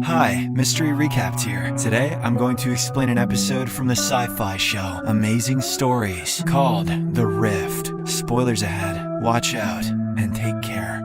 Hi, Mystery Recapped here. Today, I'm going to explain an episode from the sci-fi show Amazing Stories called The Rift. Spoilers ahead, watch out, and take care.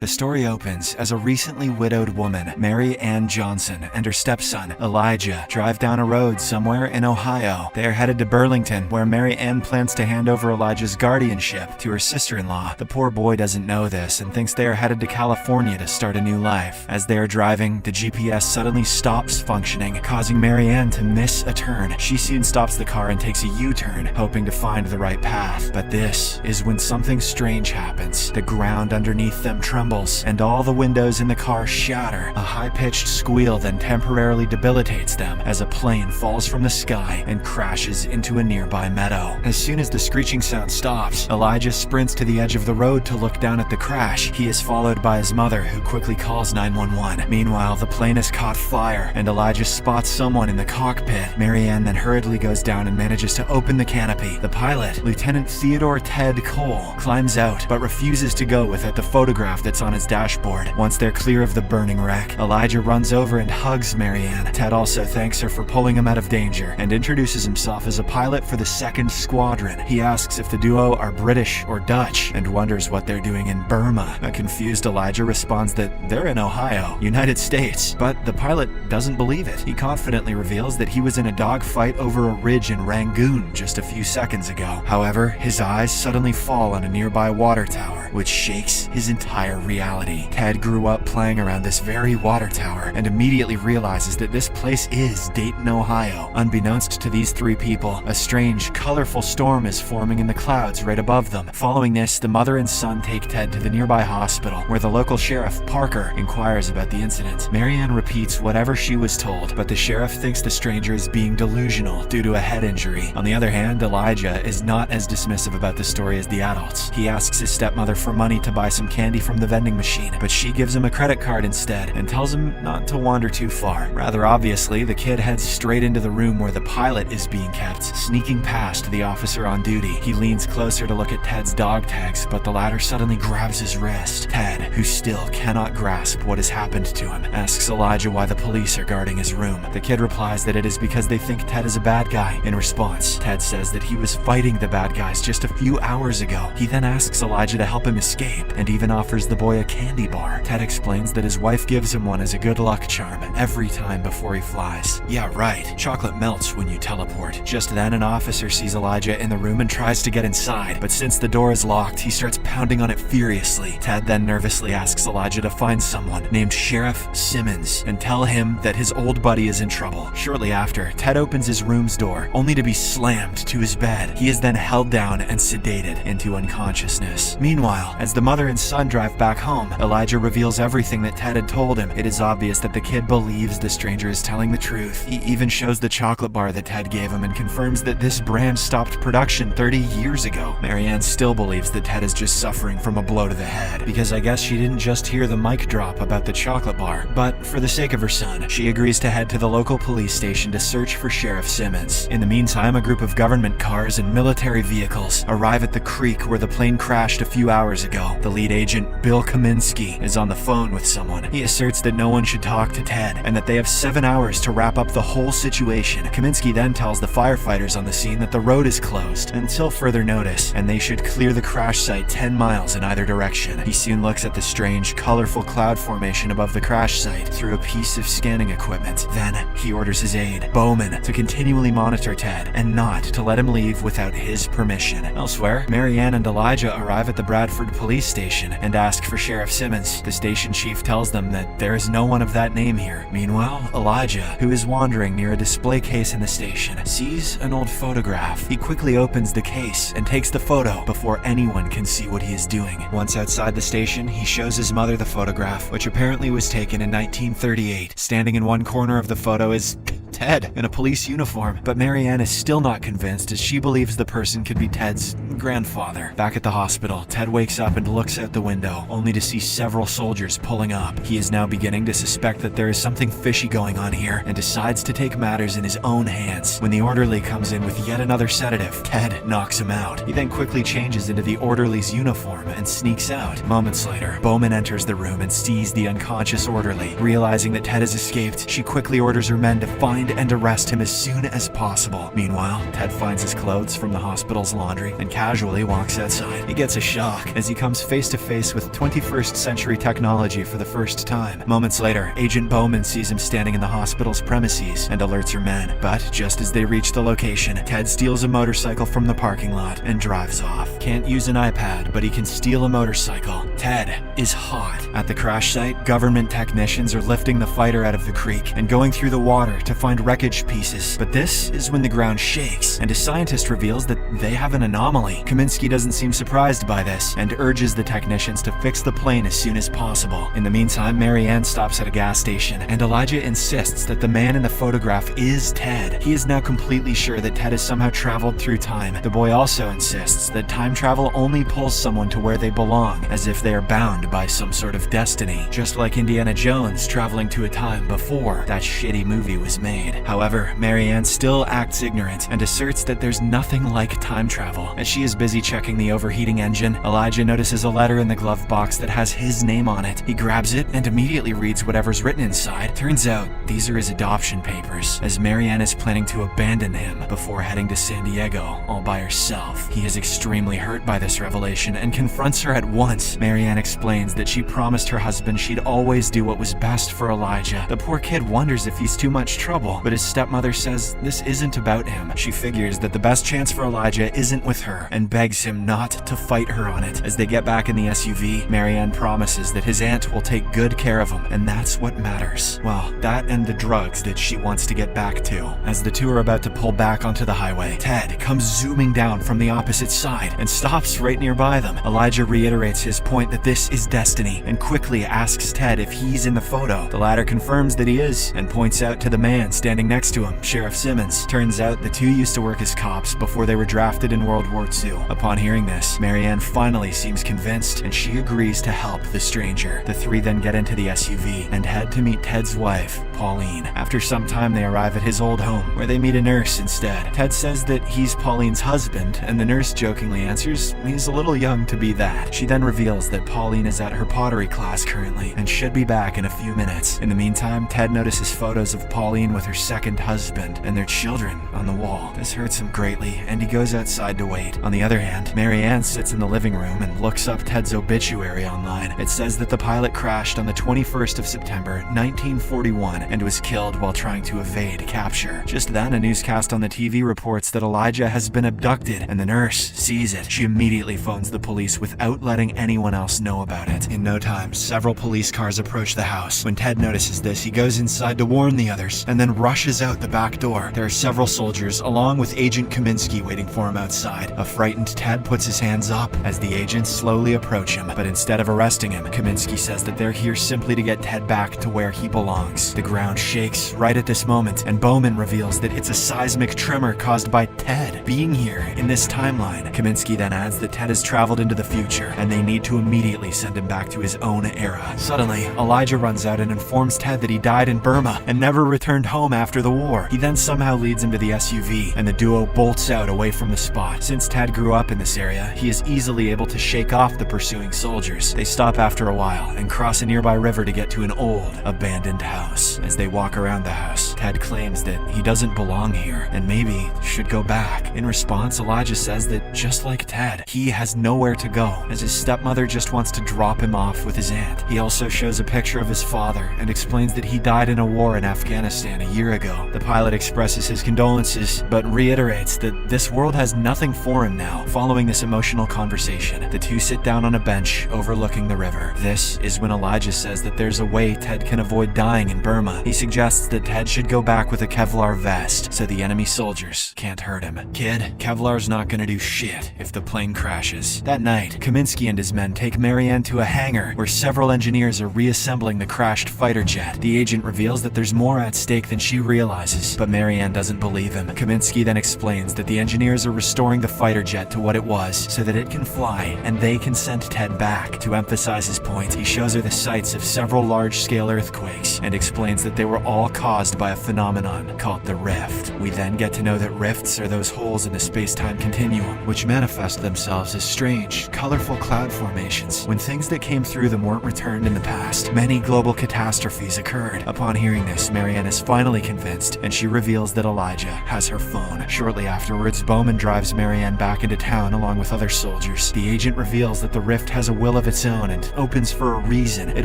The story opens as a recently widowed woman, Mary Ann Johnson, and her stepson, Elijah, drive down a road somewhere in Ohio. They are headed to Burlington, where Mary Ann plans to hand over Elijah's guardianship to her sister-in-law. The poor boy doesn't know this and thinks they are headed to California to start a new life. As they are driving, the GPS suddenly stops functioning, causing Mary Ann to miss a turn. She soon stops the car and takes a U-turn, hoping to find the right path. But this is when something strange happens. The ground underneath them trembles, and all the windows in the car shatter. A high-pitched squeal then temporarily debilitates them as a plane falls from the sky and crashes into a nearby meadow. As soon as the screeching sound stops, Elijah sprints to the edge of the road to look down at the crash. He is followed by his mother, who quickly calls 911. Meanwhile, the plane has caught fire, and Elijah spots someone in the cockpit. Mary Ann then hurriedly goes down and manages to open the canopy. The pilot, Lieutenant Theodore Cole, climbs out, but refuses to go without the photograph that's on his dashboard. Once they're clear of the burning wreck, Elijah runs over and hugs Mary Ann. Ted also thanks her for pulling him out of danger and introduces himself as a pilot for the 2nd Squadron. He asks if the duo are British or Dutch and wonders what they're doing in Burma. A confused Elijah responds that they're in Ohio, United States, but the pilot doesn't believe it. He confidently reveals that he was in a dogfight over a ridge in Rangoon just a few seconds ago. However, his eyes suddenly fall on a nearby water tower, which shakes his entire reality. Ted grew up playing around this very water tower and immediately realizes that this place is Dayton, Ohio. Unbeknownst to these three people, a strange, colorful storm is forming in the clouds right above them. Following this, the mother and son take Ted to the nearby hospital, where the local sheriff, Parker, inquires about the incident. Mary Ann repeats whatever she was told, but the sheriff thinks the stranger is being delusional due to a head injury. On the other hand, Elijah is not as dismissive about the story as the adults. He asks his stepmother for money to buy some candy from the vending machine, but she gives him a credit card instead and tells him not to wander too far. Rather obviously, the kid heads straight into the room where the pilot is being kept, sneaking past the officer on duty. He leans closer to look at Ted's dog tags, but the latter suddenly grabs his wrist. Ted, who still cannot grasp what has happened to him, asks Elijah why the police are guarding his room. The kid replies that it is because they think Ted is a bad guy. In response, Ted says that he was fighting the bad guys just a few hours ago. He then asks Elijah to help him escape and even offers the boy a candy bar. Ted explains that his wife gives him one as a good luck charm every time before he flies. Yeah, right. Chocolate melts when you teleport. Just then, an officer sees Elijah in the room and tries to get inside, but since the door is locked, he starts pounding on it furiously. Ted then nervously asks Elijah to find someone named Sheriff Simmons and tell him that his old buddy is in trouble. Shortly after, Ted opens his room's door, only to be slammed to his bed. He is then held down and sedated into unconsciousness. Meanwhile, as the mother and son drive back home, Elijah reveals everything that Ted had told him. It is obvious that the kid believes the stranger is telling the truth. He even shows the chocolate bar that Ted gave him and confirms that this brand stopped production 30 years ago. Mary Ann still believes that Ted is just suffering from a blow to the head, because I guess she didn't just hear the mic drop about the chocolate bar. But for the sake of her son, she agrees to head to the local police station to search for Sheriff Simmons. In the meantime, a group of government cars and military vehicles arrive at the creek where the plane crashed a few hours ago. The lead agent, Bill Kaminsky, is on the phone with someone. He asserts that no one should talk to Ted and that they have 7 hours to wrap up the whole situation. Kaminsky then tells the firefighters on the scene that the road is closed until further notice and they should clear the crash site 10 miles in either direction. He soon looks at the strange, colorful cloud formation above the crash site through a piece of scanning equipment. Then he orders his aide, Bowman, to continually monitor Ted and not to let him leave without his permission. Elsewhere, Mary Ann and Elijah arrive at the Bradford police station and ask for Sheriff Simmons. The station chief tells them that there is no one of that name here. Meanwhile, Elijah, who is wandering near a display case in the station, sees an old photograph. He quickly opens the case and takes the photo before anyone can see what he is doing. Once outside the station, he shows his mother the photograph, which apparently was taken in 1938. Standing in one corner of the photo is Ted in a police uniform, but Marianne is still not convinced as she believes the person could be Ted's grandfather. Back at the hospital, Ted wakes up and looks out the window, only to see several soldiers pulling up. He is now beginning to suspect that there is something fishy going on here and decides to take matters in his own hands. When the orderly comes in with yet another sedative, Ted knocks him out. He then quickly changes into the orderly's uniform and sneaks out. Moments later, Bowman enters the room and sees the unconscious orderly. Realizing that Ted has escaped, she quickly orders her men to find and arrest him as soon as possible. Meanwhile, Ted finds his clothes from the hospital's laundry and casually walks outside. He gets a shock as he comes face to face with 21st century technology for the first time. Moments later, Agent Bowman sees him standing in the hospital's premises and alerts her men. But just as they reach the location, Ted steals a motorcycle from the parking lot and drives off. Can't use an iPad, but he can steal a motorcycle. Ted is hot. At the crash site, government technicians are lifting the fighter out of the creek and going through the water to find wreckage pieces. But this is when the ground shakes, and a scientist reveals that they have an anomaly. Kaminsky doesn't seem surprised by this and urges the technicians to fix the plane as soon as possible. In the meantime, Marianne stops at a gas station, and Elijah insists that the man in the photograph is Ted. He is now completely sure that Ted has somehow traveled through time. The boy also insists that time travel only pulls someone to where they belong, as if they are bound by some sort of destiny, just like Indiana Jones traveling to a time before that shitty movie was made. However, Marianne still acts ignorant and asserts that there's nothing like time travel. As she is busy checking the overheating engine, Elijah notices a letter in the glove box that has his name on it. He grabs it and immediately reads whatever's written inside. Turns out, these are his adoption papers, as Marianne is planning to abandon him before heading to San Diego all by herself. He is extremely hurt by this revelation and confronts her at once. Marianne explains that she promised her husband she'd always do what was best for Elijah. The poor kid wonders if he's too much trouble, but his stepmother says this isn't about him. She figures that the best chance for Elijah isn't with her and begs him not to fight her on it. As they get back in the SUV, Marianne promises that his aunt will take good care of him, and that's what matters. Well, that and the drugs that she wants to get back to. As the two are about to pull back onto the highway, Ted comes zooming down from the opposite side and stops right nearby them. Elijah reiterates his point that this is destiny and quickly asks Ted if he's in the photo. The latter confirms that he is and points out to the man standing next to him, Sheriff Simmons. Turns out the two used to work as cops before they were drafted in World War II. Upon hearing this, Marianne finally seems convinced and she agrees to help the stranger. The three then get into the SUV and head to meet Ted's wife, Pauline. After some time, they arrive at his old home, where they meet a nurse instead. Ted says that he's Pauline's husband, and the nurse jokingly answers he's a little young to be that. She then reveals that Pauline is at her pottery class currently and should be back in a few minutes. In the meantime, Ted notices photos of Pauline with her second husband and their children on the wall. This hurts him greatly, and he goes outside to wait. On the other hand, Marianne sits in the living room and looks up Ted's obituary online. It says that the pilot crashed on the 21st of September, 1941, and was killed while trying to evade capture. Just then, a newscast on the TV reports that Elijah has been abducted, and the nurse sees it. She immediately phones the police without letting anyone else know about it. In no time, several police cars approach the house. When Ted notices this, he goes inside to warn the others, and then rushes out the back door. There are several soldiers, along with Agent Kaminsky, waiting for him outside. A frightened Ted puts his hands up as the agents slowly approach him, but instead of arresting him, Kaminsky says that they're here simply to get Ted back to where he belongs. The ground shakes right at this moment, and Bowman reveals that it's a seismic tremor caused by Ted being here in this timeline. Kaminsky then adds that Ted has traveled into the future, and they need to immediately send him back to his own era. Suddenly, Elijah runs out and informs Ted that he died in Burma and never returned home after the war. He then somehow leads him to the SUV, and the duo bolts out away from the spot. Since Ted grew up in this area, he is easily able to shake off the pursuing soldiers. They stop after a while and cross a nearby river to get to an old, abandoned house. As they walk around the house, Ted claims that he doesn't belong here and maybe should go back. In response, Elijah says that just like Ted, he has nowhere to go, as his stepmother just wants to drop him off with his aunt. He also shows a picture of his father and explains that he died in a war in Afghanistan a year ago. The pilot expresses his condolences, but reiterates that this world has nothing for him now. Following this emotional conversation, the two sit down on a bench overlooking the river. This is when Elijah says that there's a way Ted can avoid dying in Burma. He suggests that Ted should Ted go back with a Kevlar vest so the enemy soldiers can't hurt him. Kid, Kevlar's not gonna do shit if the plane crashes. That night, Kaminsky and his men take Marianne to a hangar where several engineers are reassembling the crashed fighter jet. The agent reveals that there's more at stake than she realizes, but Marianne doesn't believe him. Kaminsky then explains that the engineers are restoring the fighter jet to what it was so that it can fly and they can send Ted back. To emphasize his point, he shows her the sites of several large-scale earthquakes and explains that they were all caused by a phenomenon called the rift. We then get to know that rifts are those holes in the space-time continuum which manifest themselves as strange, colorful cloud formations. When things that came through them weren't returned in the past, many global catastrophes occurred. Upon hearing this, Marianne is finally convinced, and she reveals that Elijah has her phone. Shortly afterwards, Bowman drives Marianne back into town along with other soldiers. The agent reveals that the rift has a will of its own and opens for a reason. It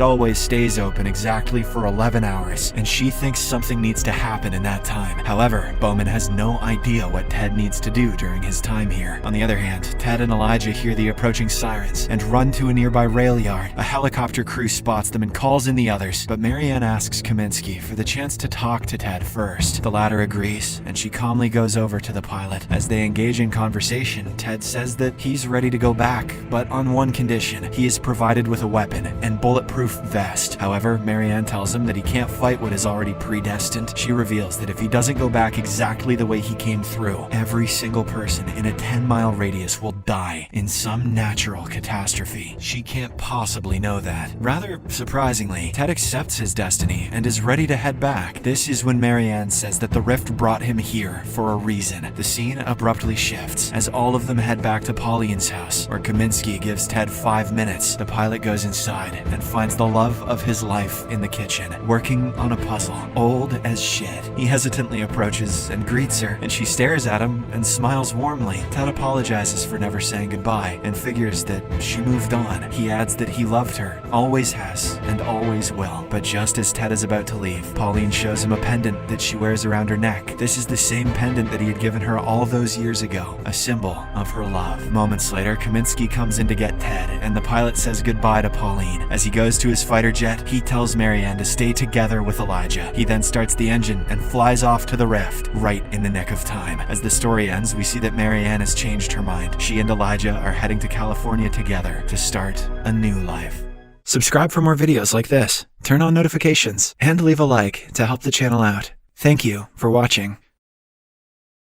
always stays open exactly for 11 hours, and she thinks something needs to happen in that time. However, Bowman has no idea what Ted needs to do during his time here. On the other hand, Ted and Elijah hear the approaching sirens and run to a nearby rail yard. A helicopter crew spots them and calls in the others, but Marianne asks Kaminsky for the chance to talk to Ted first. The latter agrees, and she calmly goes over to the pilot. As they engage in conversation, Ted says that he's ready to go back, but on one condition. He is provided with a weapon and bulletproof vest. However, Marianne tells him that he can't fight what is already predestined. She reveals that if he doesn't go back exactly the way he came through, every single person in a 10-mile radius will die in some natural catastrophe. She can't possibly know that. Rather surprisingly, Ted accepts his destiny and is ready to head back. This is when Marianne says that the rift brought him here for a reason. The scene abruptly shifts as all of them head back to Pauline's house, where Kaminsky gives Ted 5 minutes. The pilot goes inside and finds the love of his life in the kitchen, working on a puzzle, old as shit. He hesitantly approaches and greets her, and she stares at him and smiles warmly. Ted apologizes for never saying goodbye and figures that she moved on. He adds that he loved her, always has, and always will. But just as Ted is about to leave, Pauline shows him a pendant that she wears around her neck. This is the same pendant that he had given her all those years ago, a symbol of her love. Moments later, Kaminsky comes in to get Ted, and the pilot says goodbye to Pauline. As he goes to his fighter jet, he tells Marianne to stay together with Elijah. He then starts the engine and flies off to the rift, right in the nick of time. As the story ends, we see that Marianne has changed her mind. She and Elijah are heading to California together to start a new life. Subscribe for more videos like this, turn on notifications, and leave a like to help the channel out. Thank you for watching.